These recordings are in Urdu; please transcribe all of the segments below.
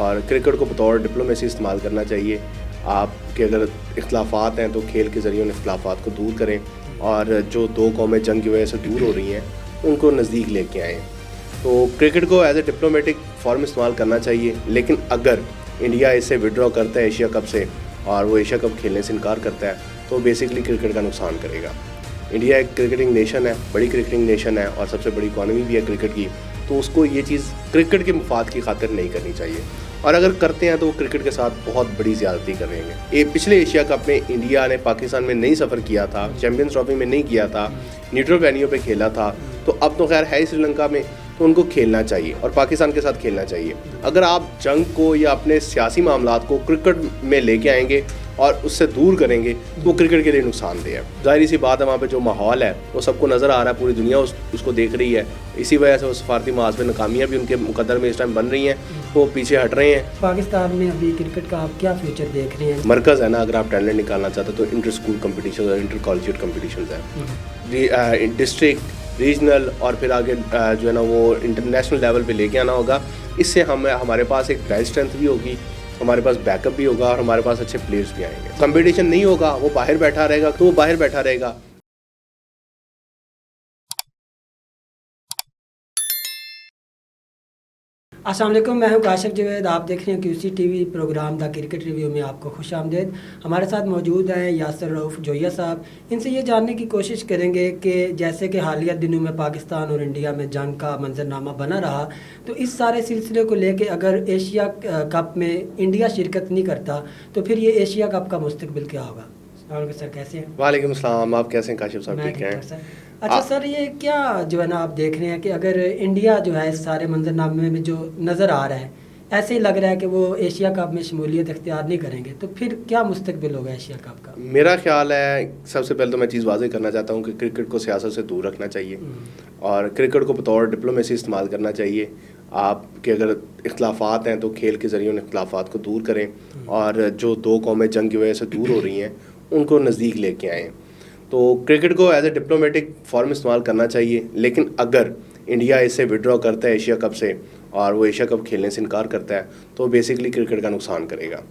اور کرکٹ کو بطور ڈپلومیسی استعمال کرنا چاہیے. آپ کے اگر اختلافات ہیں تو کھیل کے ذریعے ان اختلافات کو دور کریں, اور جو دو قومیں جنگ کی وجہ سے دور ہو رہی ہیں ان کو نزدیک لے کے آئیں. تو کرکٹ کو ایز اے ڈپلومیٹک فارم استعمال کرنا چاہیے, لیکن اگر انڈیا اس سے وڈرا کرتا ہے ایشیا کپ سے اور وہ ایشیا کپ کھیلنے سے انکار کرتا ہے تو بیسکلی کرکٹ کا نقصان کرے گا. انڈیا ایک کرکٹنگ نیشن ہے, بڑی کرکٹنگ نیشن ہے, اور سب سے بڑی اکانومی بھی ہے کرکٹ کی, تو اس کو یہ چیز کرکٹ کے مفاد کی خاطر نہیں کرنی چاہیے, اور اگر کرتے ہیں تو وہ کرکٹ کے ساتھ بہت بڑی زیادتی کر رہے ہیں. پچھلے ایشیا کپ میں انڈیا نے پاکستان میں نہیں سفر کیا تھا, چیمپئنز ٹرافی میں نہیں کیا تھا, نیوٹرل وینیو پہ کھیلا تھا, تو اب تو خیر ہے ہی سری لنکا میں, تو ان کو کھیلنا چاہیے اور پاکستان کے ساتھ کھیلنا چاہیے. اگر آپ جنگ کو یا اپنے سیاسی معاملات کو کرکٹ میں لے کے آئیں گے اور اس سے دور کریں گے تو وہ کرکٹ کے لیے نقصان دہ ہے. ظاہری سی بات ہے, وہاں پہ جو ماحول ہے وہ سب کو نظر آ رہا ہے, پوری دنیا اس کو دیکھ رہی ہے. اسی وجہ سے وہ سفارتی محاذ پہ ناکامیاں بھی ان کے مقدر میں اس ٹائم بن رہی ہیں, وہ پیچھے ہٹ رہے ہیں. پاکستان میں ابھی کرکٹ کا آپ کیا فیوچر دیکھ رہے ہیں؟ مرکز ہے نا, اگر آپ ٹیلنٹ نکالنا چاہتے تو انٹر اسکول کمپٹیشن اور انٹر کالجیٹ کمپٹیشنز ہیں, ڈسٹرکٹ, ریجنل, اور پھر آگے جو ہے نا وہ انٹرنیشنل لیول پہ لے کے آنا ہوگا. اس سے ہمارے پاس ایک بینچ اسٹرینتھ بھی ہوگی, ہمارے پاس بیک اپ بھی ہوگا, اور ہمارے پاس اچھے پلیئرز بھی آئیں گے. کمپٹیشن نہیں ہوگا, وہ باہر بیٹھا رہے گا تو وہ باہر بیٹھا رہے گا. السلام علیکم, میں ہوں کاشف جاوید, آپ دیکھ رہے ہیں QC TV پروگرام دا کرکٹ ریویو میں آپ کو خوش آمدید. ہمارے ساتھ موجود ہیں یاسر رؤف جوہیا صاحب. ان سے یہ جاننے کی کوشش کریں گے کہ جیسے کہ حالیہ دنوں میں پاکستان اور انڈیا میں جنگ کا منظرنامہ بنا رہا, تو اس سارے سلسلے کو لے کے اگر ایشیا کپ میں انڈیا شرکت نہیں کرتا تو پھر یہ ایشیا کپ کا مستقبل کیا ہوگا؟ السلام علیکم سر, کیسے ہیں؟ وعلیکم السلام, آپ کیسے ہیں کاشف صاحب؟ ٹھیک ہیں. اچھا سر, یہ کیا جو ہے نا آپ دیکھ رہے ہیں کہ اگر انڈیا جو ہے اس سارے منظرنامے میں جو نظر آ رہا ہے, ایسے ہی لگ رہا ہے کہ وہ ایشیا کپ میں شمولیت اختیار نہیں کریں گے, تو پھر کیا مستقبل ہوگا ایشیا کپ کا؟ میرا خیال ہے سب سے پہلے تو میں چیز واضح کرنا چاہتا ہوں کہ کرکٹ کو سیاست سے دور رکھنا چاہیے, اور کرکٹ کو بطور ڈپلومیسی استعمال کرنا چاہیے. آپ کے اگر اختلافات ہیں تو کھیل کے ذریعے ان اختلافات کو دور کریں, اور جو دو قومیں جنگ کی وجہ سے دور ہو رہی ہیں ان کو نزدیک لے کے آئیں. تو کرکٹ کو ایز اے ڈپلومیٹک فارم استعمال کرنا چاہیے, لیکن اگر انڈیا اس سے وڈرا کرتا ہے ایشیا کپ سے اور وہ ایشیا کپ کھیلنے سے انکار کرتا ہے تو بیسکلی کرکٹ کا نقصان کرے گا.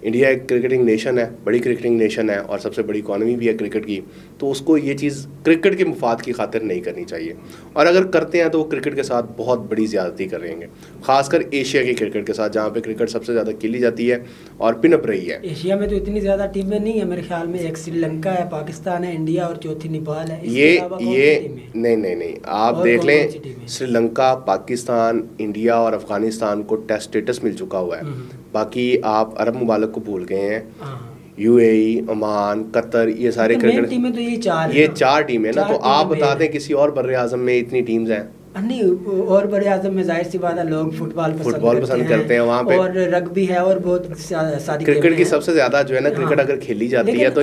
انڈیا ایک کرکٹنگ نیشن ہے, بڑی کرکٹنگ نیشن ہے, اور سب سے بڑی اکانومی بھی ہے کرکٹ کی, تو اس کو یہ چیز کرکٹ کے مفاد کی خاطر نہیں کرنی چاہیے, اور اگر کرتے ہیں تو وہ کرکٹ کے ساتھ بہت بڑی زیادتی کر رہے ہیں, خاص کر ایشیا کی کرکٹ کے ساتھ, جہاں پہ کرکٹ سب سے زیادہ کھیلی جاتی ہے اور پن اپ رہی ہے. ایشیا میں تو اتنی زیادہ ٹیمیں نہیں ہیں میرے خیال میں, ایک سری لنکا ہے, پاکستان ہے, انڈیا اور چوتھی نیپال ہے. یہ نہیں, آپ دیکھ لیں, سری لنکا, پاکستان, انڈیا اور افغانستان کو ٹیسٹ اسٹیٹس مل چکا ہوا ہے. باقی آپ عرب ممالک کو بھول گئے ہیں, UAE, عمان, قطر, یہ سارے کرکٹ ٹیمیں تو یہ چار ٹیمیں نا. تو آپ بتا دیں کسی اور بر اعظم میں اتنی ٹیمز ہیں نہیں, اور بڑے اعظم میں ظاہر سی بات ہے لوگ فٹ بال پسند کرتے ہیں وہاں پہ, اور رگبی ہے, اور بہت ساری کرکٹ کی سب سے زیادہ جو ہے نا کرکٹ اگر کھیلی جاتی ہے تو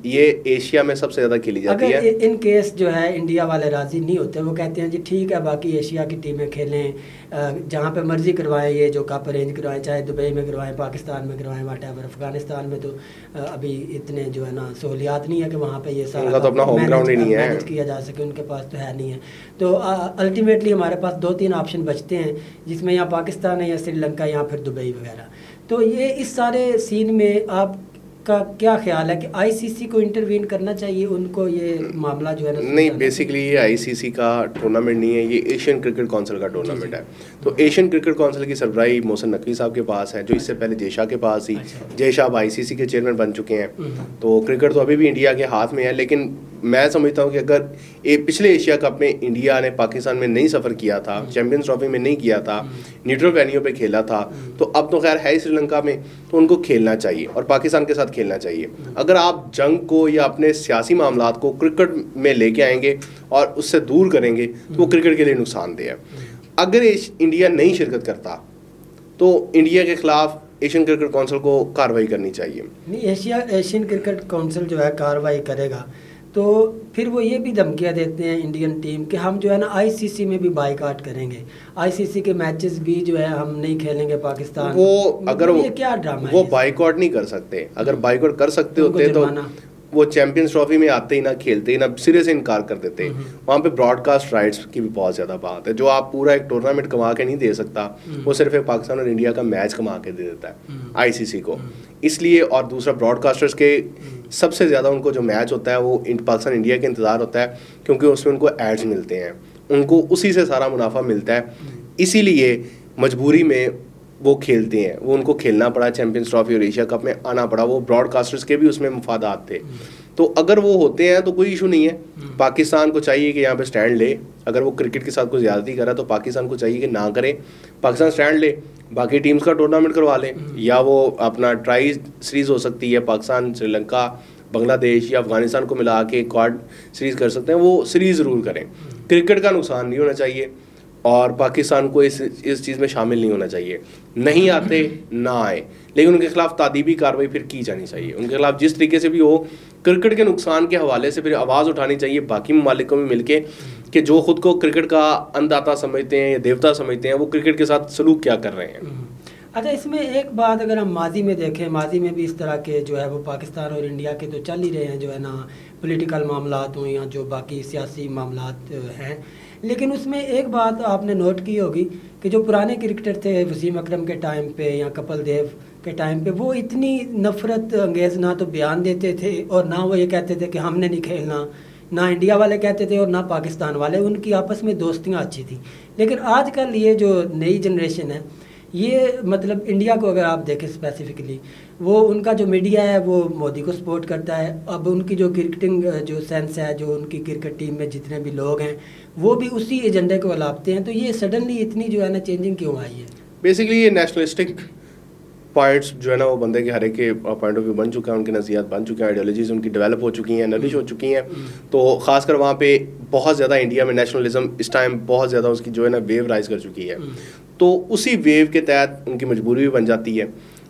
یہ ایشیا میں سب سے زیادہ کھیلی جاتی ہے. اگر ان کیس جو ہے انڈیا والے راضی نہیں ہوتے, وہ کہتے ہیں جی ٹھیک ہے باقی ایشیا کی ٹیمیں کھیلیں, جہاں پہ مرضی کروائیں, یہ جو کپ ارینج کروائیں, چاہے دبئی میں کروائیں, پاکستان میں کروائیں, واٹ ایور. افغانستان میں تو ابھی اتنے جو ہے نا سہولیات نہیں ہے کہ وہاں پہ یہ سارا تو اپنا ہوم گراؤنڈ ہی نہیں ہے مینیج کیا جا سکے, ان کے پاس تو ہے نہیں ہے. تو الٹیمیٹلی ہمارے پاس 2-3 آپشن بچتے ہیں, جس میں یا پاکستان ہے, یا سری لنکا, یا پھر دبئی وغیرہ. تو یہ اس سارے سین میں آپ کا کیا خیال ہے کہ ICC کو انٹروین کرنا چاہیے, ان کو یہ معاملہ جو ہے نا؟ نہیں, بیسکلی یہ ICC کا ٹورنامنٹ نہیں ہے, یہ ایشین کرکٹ کونسل کا ٹورنامنٹ ہے. تو ایشین کرکٹ کونسل کی سربراہی محسن نقوی صاحب کے پاس ہے, جو اس سے پہلے جے شاہ کے پاس تھی. جے شاہ اب ICC کے چیئرمین بن چکے ہیں. تو کرکٹ تو ابھی بھی انڈیا کے ہاتھ میں ہے, لیکن میں سمجھتا ہوں کہ اگر پچھلے ایشیا کپ میں انڈیا نے پاکستان میں نہیں سفر کیا تھا, چیمپئنز ٹرافی میں نہیں کیا تھا, نیوٹرل وینیو پہ کھیلا تھا, تو اب تو خیر ہے ہی سری لنکا میں, تو ان کو کھیلنا چاہیے اور پاکستان کے ساتھ کھیلنا چاہیے. اگر آپ جنگ کو یا اپنے سیاسی معاملات کو کرکٹ میں لے کے آئیں گے اور اس سے دور کریں گے تو وہ کرکٹ کے لیے نقصان دہ ہے. اگر انڈیا نہیں شرکت کرتا تو انڈیا کے خلاف ایشین کرکٹ کونسل کو کارروائی کرنی چاہیے. ایشین کرکٹ کونسل جو ہے کارروائی کرے گا تو پھر وہ یہ بھی دھمکیاں دیتے ہیں انڈین ٹیم کہ ہم جو ہے نا ICC میں بھی بائیکاٹ کریں گے, ICC کے میچز بھی جو ہے ہم نہیں کھیلیں گے پاکستان. وہ اگر یہ کیا ڈرامہ ہے؟ وہ بائیکاٹ نہیں کر سکتے. اگر بائیکاٹ کر سکتے ہوتے تو وہ چیمپئنز ٹرافی میں آتے ہی نہ کھیلتے ہی نہ سرے سے انکار کر دیتے. وہاں پہ براڈ کاسٹ رائٹس کی بھی بہت زیادہ بات ہے. جو آپ پورا ایک ٹورنامنٹ کما کے نہیں دے سکتا, وہ صرف ایک پاکستان اور انڈیا کا میچ کما کے دے دیتا ہے ICC کو. اس لیے, اور دوسرا براڈ کاسٹرز کے سب سے زیادہ ان کو جو میچ ہوتا ہے وہ پاکستان انڈیا کے انتظار ہوتا ہے, کیونکہ اس میں ان کو ایڈز ملتے ہیں, ان کو اسی سے سارا منافع ملتا ہے. اسی لیے مجبوری میں وہ کھیلتے ہیں, وہ ان کو کھیلنا پڑا, چیمپئنز ٹرافی اور ایشیا کپ میں آنا پڑا. وہ براڈ کاسٹرز کے بھی اس میں مفادات تھے. تو اگر وہ ہوتے ہیں تو کوئی ایشو نہیں ہے. پاکستان کو چاہیے کہ یہاں پہ سٹینڈ لے. اگر وہ کرکٹ کے ساتھ کوئی زیادتی کرا تو پاکستان کو چاہیے کہ نہ کرے, پاکستان سٹینڈ لے, باقی ٹیمز کا ٹورنامنٹ کروا لیں, یا وہ اپنا ٹرائی سیریز ہو سکتی ہے پاکستان, سری لنکا, بنگلہ دیش یا افغانستان کو ملا کے کوارڈ سیریز کر سکتے ہیں. وہ سیریز ضرور کریں. کرکٹ کا نقصان نہیں ہونا چاہیے, اور پاکستان کو اس چیز میں شامل نہیں ہونا چاہیے. نہیں آتے نہ آئے, لیکن ان کے خلاف تعدیبی کارروائی پھر کی جانی چاہیے. ان کے خلاف جس طریقے سے بھی ہو, کرکٹ کے نقصان کے حوالے سے پھر آواز اٹھانی چاہیے باقی ممالک کو بھی مل کے, کہ جو خود کو کرکٹ کا انداتا سمجھتے ہیں یا دیوتا سمجھتے ہیں, وہ کرکٹ کے ساتھ سلوک کیا کر رہے ہیں. اچھا, اس میں ایک بات اگر ہم ماضی میں دیکھیں, ماضی میں بھی اس طرح کے جو ہے وہ پاکستان اور انڈیا کے تو چل ہی رہے ہیں, جو ہے نا پولیٹیکل معاملات ہوں یا جو باقی سیاسی معاملات ہیں. لیکن اس میں ایک بات آپ نے نوٹ کی ہوگی کہ جو پرانے کرکٹر تھے وسیم اکرم کے ٹائم پہ یا کپل دیو کے ٹائم پہ, وہ اتنی نفرت انگیز نہ تو بیان دیتے تھے, اور نہ وہ یہ کہتے تھے کہ ہم نے نہیں کھیلنا, نہ انڈیا والے کہتے تھے اور نہ پاکستان والے. ان کی آپس میں دوستیاں اچھی تھیں. لیکن آج کل یہ جو نئی جنریشن ہے, یہ مطلب انڈیا کو اگر آپ دیکھیں اسپیسیفکلی, وہ ان کا جو میڈیا ہے وہ مودی کو سپورٹ کرتا ہے. اب ان کی جو کرکٹنگ جو سینس ہے, جو ان کی کرکٹ ٹیم میں جتنے بھی لوگ ہیں, وہ بھی اسی ایجنڈے کو الاپتے ہیں. تو یہ سڈنلی اتنی جو ہے نا چینجنگ کیوں آئی ہے؟ بیسکلی یہ نیشنلسٹک پوائنٹس جو ہے نا وہ بندے کے ہر ایک کے پوائنٹ آف ویو بن چکا ہے, ان کی نظریات بن چکے ہیں, آئیڈیالوجیز ان کی ڈیولپ ہو چکی ہیں, نرش ہو چکی ہیں. تو خاص کر وہاں پہ بہت زیادہ انڈیا میں نیشنلزم اس ٹائم بہت زیادہ اس کی جو ہے نا ویو رائز کر چکی ہے. تو اسی ویو کے تحت ان کی مجبوری بھی بن جاتی ہے.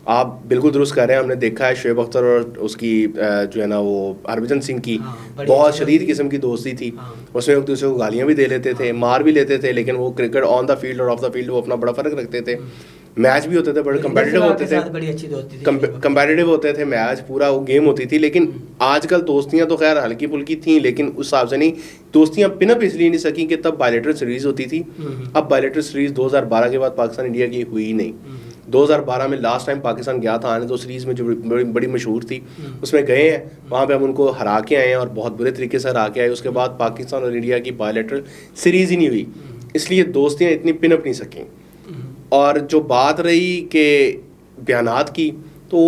آپ بالکل درست کہہ رہے ہیں, ہم نے دیکھا ہے شعیب اختر اور اس کی جو ہے نا وہ ہربھجن سنگھ کی بہت شدید قسم کی دوستی تھی. اس میں ایک دوسرے کو گالیاں بھی دے لیتے تھے, مار بھی لیتے تھے, لیکن وہ کرکٹ آن دا فیلڈ اور آف دا فیلڈ وہ اپنا بڑا فرق رکھتے تھے. میچ بھی ہوتے تھے, بڑے کمپیٹیٹیو ہوتے تھے, کمپیٹیٹیو ہوتے تھے میچ, پورا وہ گیم ہوتی تھی. لیکن آج کل دوستیاں تو خیر ہلکی پھلکی تھیں, لیکن اس حساب سے نہیں. دوستیاں پن اپ اس لیے نہیں سکیں کہ تب بائیلیٹرل سیریز ہوتی تھی. اب بائیلیٹرل سیریز 2012 کے بعد پاکستان انڈیا کی ہوئی ہی نہیں. 2012 میں لاسٹ ٹائم پاکستان گیا تھا آنے, تو سیریز میں جو بڑی مشہور تھی اس میں گئے ہیں, وہاں پہ ہم ان کو ہرا کے آئے ہیں اور بہت برے طریقے سے ہرا کے آئے. اس کے بعد پاکستان اور انڈیا کی بائیلیٹرل سیریز ہی نہیں ہوئی, اس لیے دوستیاں اتنی پن اپ نہیں سکیں. اور جو بات رہی کہ بیانات کی, تو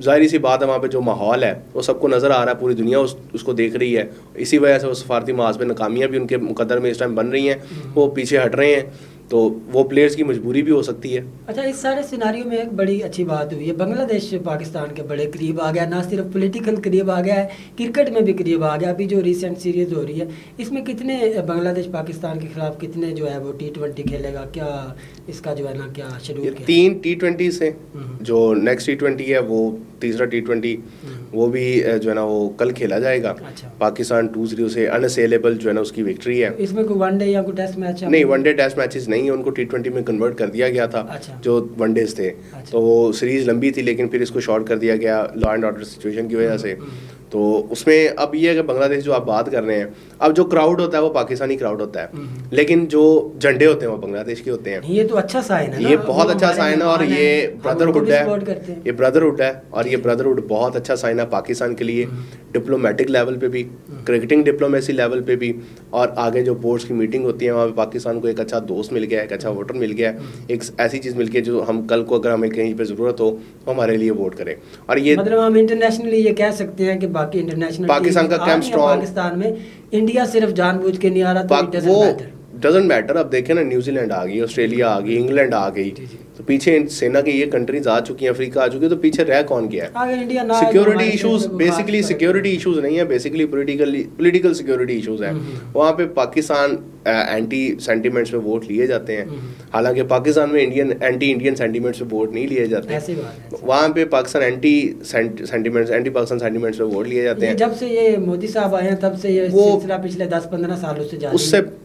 ظاہری سی بات ہے وہاں پہ جو ماحول ہے وہ سب کو نظر آ رہا ہے, پوری دنیا اس کو دیکھ رہی ہے. اسی وجہ سے وہ سفارتی محاذ پہ ناکامیاں بھی ان کے مقدر میں اس ٹائم بن رہی ہیں, وہ پیچھے ہٹ رہے ہیں. تو وہ پلیئرز کی مجبوری بھی ہو سکتی ہے. اچھا, اس سارے سیناریو میں ایک بڑی اچھی بات ہوئی ہے, بنگلہ دیش پاکستان کے بڑے قریب آ گیا, نہ صرف پولیٹیکل قریب آ گیا ہے, کرکٹ میں بھی قریب آ گیا. ابھی جو ریسنٹ سیریز ہو رہی ہے اس میں کتنے بنگلہ دیش پاکستان کے خلاف کتنے جو ہے وہ T20 کھیلے گا, کیا اس کا جو ہے نا کیا شیڈول ہے؟ 3 T20 سے جو نیکسٹ T20 ہے وہ تیسرا T20 وہ بھی جو ہے نا وہ کل کھیلا جائے گا. پاکستان 2-0 سے اناسیلیبل جو ہے نا اس کی وکٹری ہے. اس میں کوئی ون ڈے یا کوئی ٹیسٹ میچ نہیں, ون ڈے ٹیسٹ میچز نہیں, ان کو T20 میں کنورٹ کر دیا گیا تھا جو ون ڈیز تھے. تو وہ سیریز لمبی تھی, لیکن پھر اس کو شارٹ کر دیا گیا لا اینڈ آرڈر سچویشن کی وجہ سے. تو اس میں اب یہ ہے کہ بنگلہ دیش جو آپ بات کر رہے ہیں, اب جو کراؤڈ ہوتا ہے وہ پاکستانی کراؤڈ ہوتا ہے, لیکن جو جھنڈے ہوتے ہیں وہ بنگلہ دیش کے ہوتے ہیں. یہ تو اچھا سائن ہے, یہ بہت اچھا سائن ہے, اور یہ بردرہڈ ہے, یہ بردرہڈ ہے, اور یہ بردرہڈ بہت اچھا سائن ہے پاکستان کے لیے, ڈپلومیٹک لیول پہ بھی, کرکٹنگ ڈپلومیسی لیول پہ بھی. اور آگے جو بورڈس کی میٹنگ ہوتی ہے وہاں پہ پاکستان کو ایک اچھا دوست مل گیا ہے, ایک اچھا ووٹر مل گیا ہے, ایک ایسی چیز مل گئی جو ہم کل کو اگر ہمیں کہیں پہ ضرورت ہو تو ہمارے لیے ووٹ کرے. اور یہ مطلب ہم انٹرنیشنلی یہ کہہ سکتے ہیں کہ باقی انٹرنیشنل پاکستان کا کیمپ اسٹرانگ, پاکستان میں انڈیا صرف جان بوجھ کے نہیں آ رہا, تو وہ ڈزنٹ میٹر. اب دیکھیں نا, نیوزی لینڈ آ گئی, آسٹریلیا آ گئی, انگلینڈ آ گئی, تو پیچھے سینا کی یہ کنٹریز آ چکی ہیں, افریقہ آ چکی ہے, تو پیچھے رہ کون گیا ہے؟ Security issues, basically security issues نہیں ہے, بیسکلی پولیٹیکل سیکیورٹی ایشوز ہیں. وہاں پہ پاکستان اینٹی سینٹیمنٹس پہ ووٹ لیے جاتے ہیں, حالانکہ پاکستان میں اینٹی انڈین سینٹیمنٹس پہ ووٹ نہیں لیے جاتے. وہاں پہ پاکستان اینٹی پاکستان سینٹیمنٹس پہ ووٹ لیے جاتے ہیں. جب سے یہ مودی صاحب آئے ہیں تب سے یہ سلسلہ پچھلے 10-15 سالوں سے جاری ہے.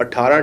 18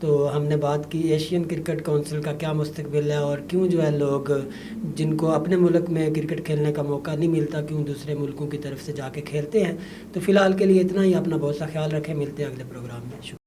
تو ہم نے بات کی ایشین کرکٹ کونسل کا کیا مستقبل ہے اور کیوں جو ہے لوگ جن کو اپنے ملک میں کرکٹ کھیلنے کا موقع نہیں ملتا کیوں دوسرے ملکوں کی طرف سے جا کے کھیلتے ہیں. تو فی الحال کے لیے اتنا ہی. اپنا بہت سا خیال رکھیں، ملتے ہیں اگلے پروگرام میں. شکریہ.